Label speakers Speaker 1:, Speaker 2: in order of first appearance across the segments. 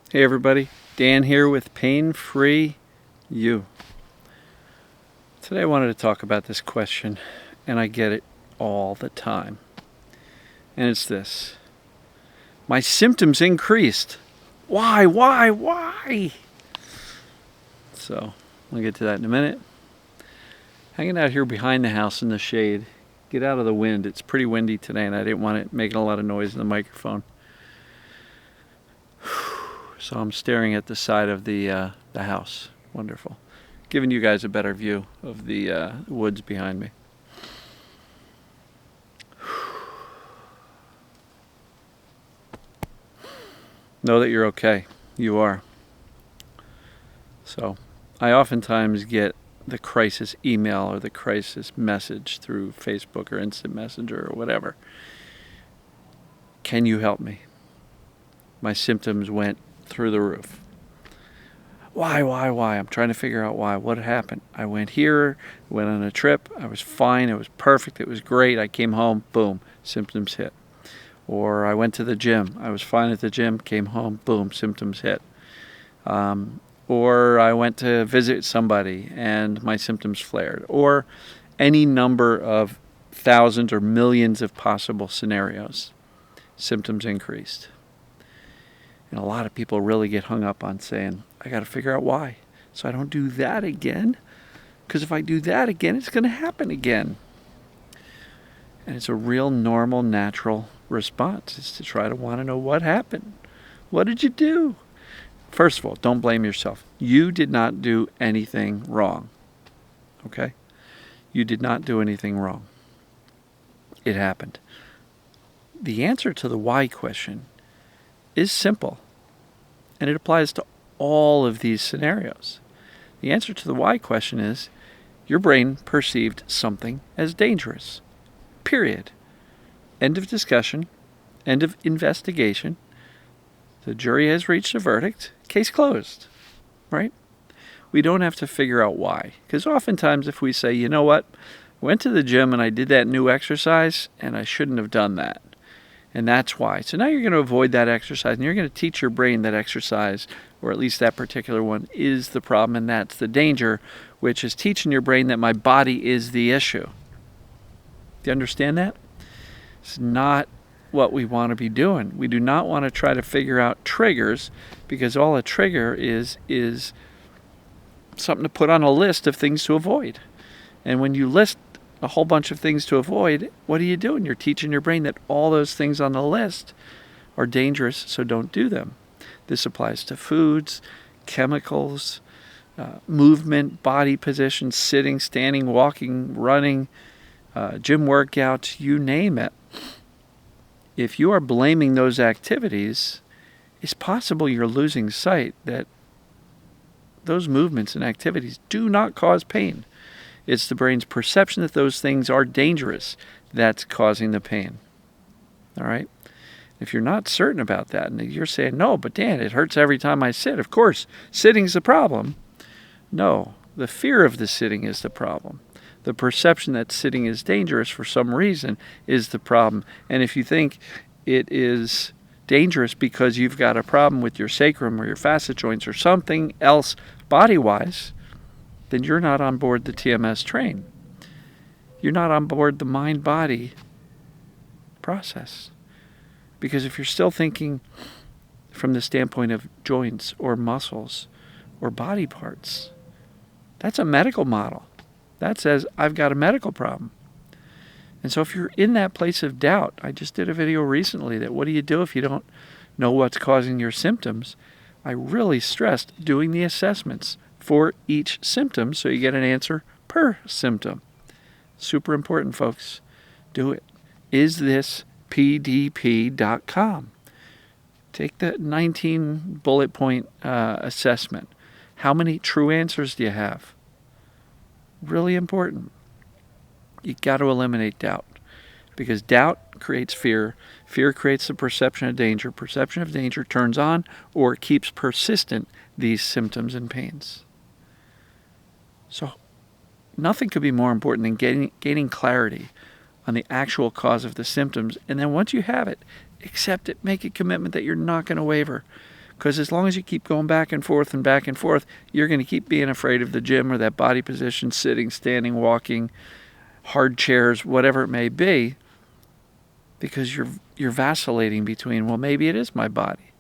Speaker 1: Hey everybody, Dan here with Pain Free You. Today I wanted to talk about this question, and I get it all the time. And it's this: my symptoms increased. Why? So, I'll get to that in a minute. Hanging out here behind the house in the shade. Get out of the wind. It's pretty windy today, and I didn't want it making a lot of noise in the microphone. So I'm staring at the side of the house. Wonderful. Giving you guys a better view of the woods behind me. Know that you're okay. You are. So I oftentimes get the crisis email or the crisis message through Facebook or Instant Messenger or whatever. Can you help me? My symptoms went through the roof. Why? I'm trying to figure out why. What happened? I went here, went on a trip. I was fine. It was perfect. It was great. I came home. Boom. Symptoms hit. Or I went to the gym. I was fine at the gym. Came home. Boom. Symptoms hit. Or I went to visit somebody and my symptoms flared. Or any number of thousands or millions of possible scenarios. Symptoms increased. And a lot of people really get hung up on saying, I got to figure out why, so I don't do that again. Because if I do that again, it's going to happen again. And it's a real normal, natural response, is to try to want to know what happened. What did you do? First of all, don't blame yourself. You did not do anything wrong. Okay? You did not do anything wrong. It happened. The answer to the why question is simple, and it applies to all of these scenarios. The answer to the why question is your brain perceived something as dangerous. Period. End of discussion. End of investigation. The jury has reached a verdict. Case closed. Right? We don't have to figure out why. Because oftentimes if we say, you know what, I went to the gym and I did that new exercise and I shouldn't have done that. And that's why. So now you're going to avoid that exercise, and you're going to teach your brain that exercise, or at least that particular one, is the problem, and that's the danger, which is teaching your brain that my body is the issue. Do you understand that? It's not what we want to be doing. We do not want to try to figure out triggers, because all a trigger is something to put on a list of things to avoid. And when you list a whole bunch of things to avoid, what are you doing? You're teaching your brain that all those things on the list are dangerous, so don't do them. This applies to foods, chemicals, movement, body position, sitting, standing, walking, running, gym workouts, you name it. If you are blaming those activities, it's possible you're losing sight that those movements and activities do not cause pain. It's the brain's perception that those things are dangerous that's causing the pain. All right? If you're not certain about that, and you're saying, no, but Dan, it hurts every time I sit. Of course, sitting's the problem. No, the fear of the sitting is the problem. The perception that sitting is dangerous for some reason is the problem. And if you think it is dangerous because you've got a problem with your sacrum or your facet joints or something else body-wise, then you're not on board the TMS train. You're not on board the mind-body process. Because if you're still thinking from the standpoint of joints or muscles or body parts, that's a medical model. That says, I've got a medical problem. And so if you're in that place of doubt, I just did a video recently that what do you do if you don't know what's causing your symptoms? I really stressed doing the assessments for each symptom so you get an answer per symptom. Super important, folks. Do it. Is this pdp.com? Take the 19 bullet point assessment. How many true answers do you have? Really important. You got to eliminate doubt, because doubt creates fear. Fear creates the perception of danger. Perception of danger turns on or keeps persistent these symptoms and pains. So nothing could be more important than gaining clarity on the actual cause of the symptoms. And then once you have it, accept it, make a commitment that you're not going to waver. Because as long as you keep going back and forth, you're going to keep being afraid of the gym or that body position, sitting, standing, walking, hard chairs, whatever it may be, because you're vacillating between, well, maybe it is my body.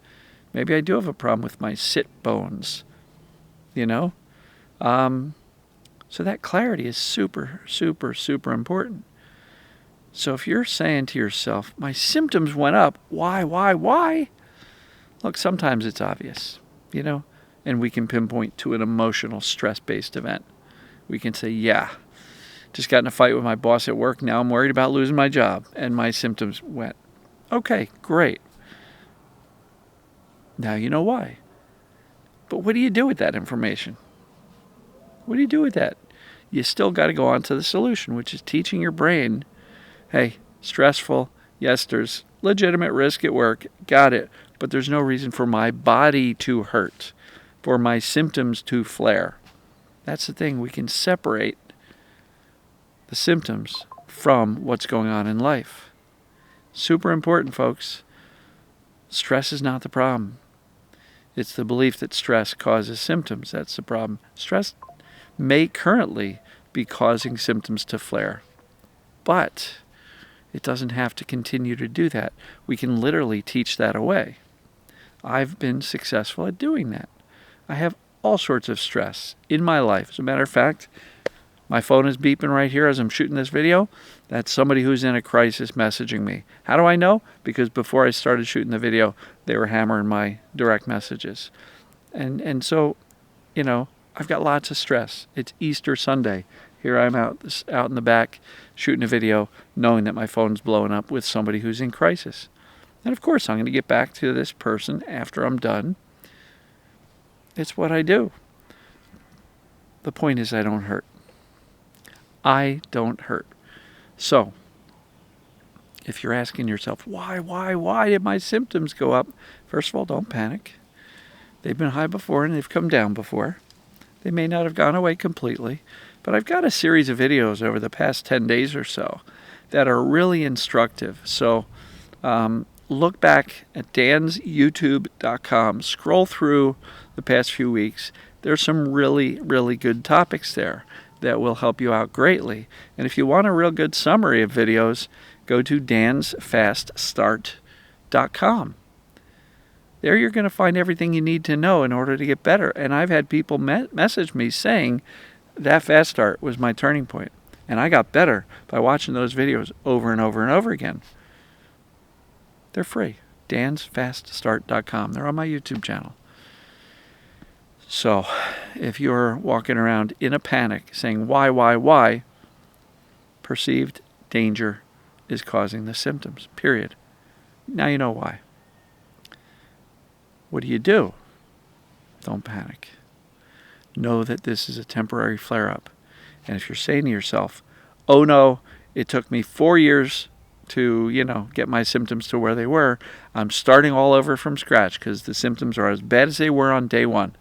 Speaker 1: Maybe I do have a problem with my sit bones, So that clarity is super, super, super important. So if you're saying to yourself, my symptoms went up, why? Look, sometimes it's obvious, and we can pinpoint to an emotional stress-based event. We can say, yeah, just got in a fight with my boss at work. Now I'm worried about losing my job, and my symptoms went. Okay, great. Now you know why. But what do you do with that information? What do you do with that? You still got to go on to the solution, which is teaching your brain, hey, stressful, yes, there's legitimate risk at work, got it, but there's no reason for my body to hurt, for my symptoms to flare. That's the thing, we can separate the symptoms from what's going on in life. Super important, folks. Stress is not the problem. It's the belief that stress causes symptoms. That's the problem. Stress may currently be causing symptoms to flare, but it doesn't have to continue to do that. We can literally teach that away. I've been successful at doing that. I have all sorts of stress in my life. As a matter of fact, my phone is beeping right here as I'm shooting this video. That's somebody who's in a crisis messaging me. How do I know? Because before I started shooting the video, they were hammering my direct messages. And so, I've got lots of stress. It's Easter Sunday. Here I'm out in the back shooting a video, knowing that my phone's blowing up with somebody who's in crisis. And of course, I'm going to get back to this person after I'm done. It's what I do. The point is, I don't hurt. I don't hurt. So, if you're asking yourself, why did my symptoms go up? First of all, don't panic. They've been high before and they've come down before. They may not have gone away completely, but I've got a series of videos over the past 10 days or so that are really instructive. So, look back at dansyoutube.com. Scroll through the past few weeks. There's some really, really good topics there that will help you out greatly. And if you want a real good summary of videos, go to dansfaststart.com. There you're going to find everything you need to know in order to get better. And I've had people message me saying that fast start was my turning point. And I got better by watching those videos over and over and over again. They're free. dansfaststart.com. They're on my YouTube channel. So, if you're walking around in a panic saying, why, perceived danger is causing the symptoms, period. Now you know why. What do? Don't panic. Know that this is a temporary flare-up. And if you're saying to yourself, oh no, it took me 4 years to, get my symptoms to where they were, I'm starting all over from scratch because the symptoms are as bad as they were on day one.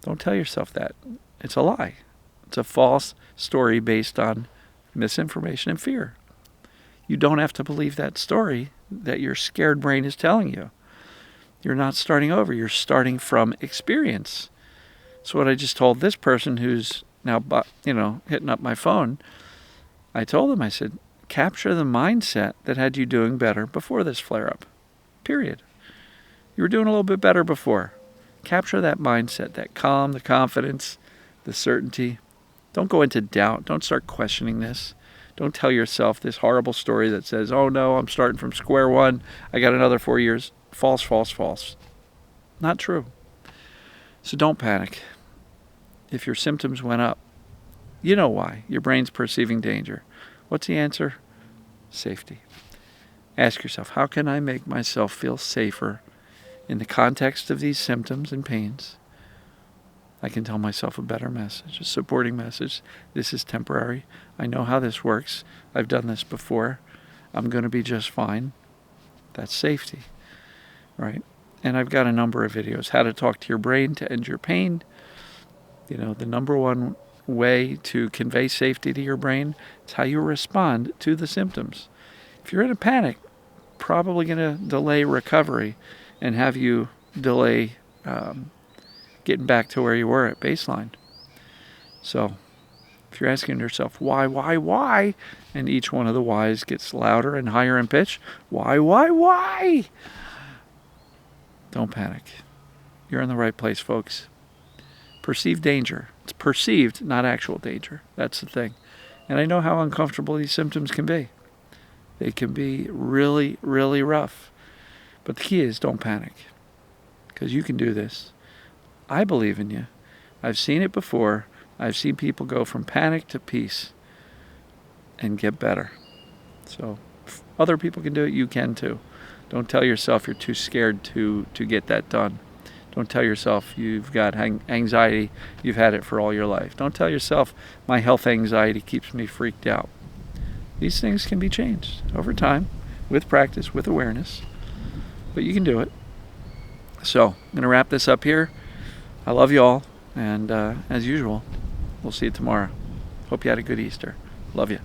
Speaker 1: Don't tell yourself that. It's a lie. It's a false story based on misinformation and fear. You don't have to believe that story that your scared brain is telling you. You're not starting over. You're starting from experience. So what I just told this person who's now, hitting up my phone, I told him, I said, capture the mindset that had you doing better before this flare-up. Period. You were doing a little bit better before. Capture that mindset, that calm, the confidence, the certainty. Don't go into doubt. Don't start questioning this. Don't tell yourself this horrible story that says, oh no, I'm starting from square one. I got another 4 years. False, false, false. Not true. So don't panic. If your symptoms went up, you know why. Your brain's perceiving danger. What's the answer? Safety. Ask yourself, how can I make myself feel safer in the context of these symptoms and pains? I can tell myself a better message, a supporting message. This is temporary. I know how this works. I've done this before. I'm going to be just fine. That's safety, right? And I've got a number of videos, how to talk to your brain to end your pain. The number one way to convey safety to your brain is how you respond to the symptoms. If you're in a panic, probably going to delay recovery and have you delay getting back to where you were at baseline. So if you're asking yourself, why, and each one of the whys gets louder and higher in pitch, why? Don't panic. You're in the right place, folks. Perceived danger. It's perceived, not actual danger. That's the thing. And I know how uncomfortable these symptoms can be. They can be really, really rough. But the key is don't panic, because you can do this. I believe in you. I've seen it before. I've seen people go from panic to peace and get better. So if other people can do it, you can too. Don't tell yourself you're too scared to get that done. Don't tell yourself you've got anxiety, you've had it for all your life. Don't tell yourself my health anxiety keeps me freaked out. These things can be changed over time, with practice, with awareness, but you can do it. So I'm going to wrap this up here. I love you all, and as usual, we'll see you tomorrow. Hope you had a good Easter. Love you.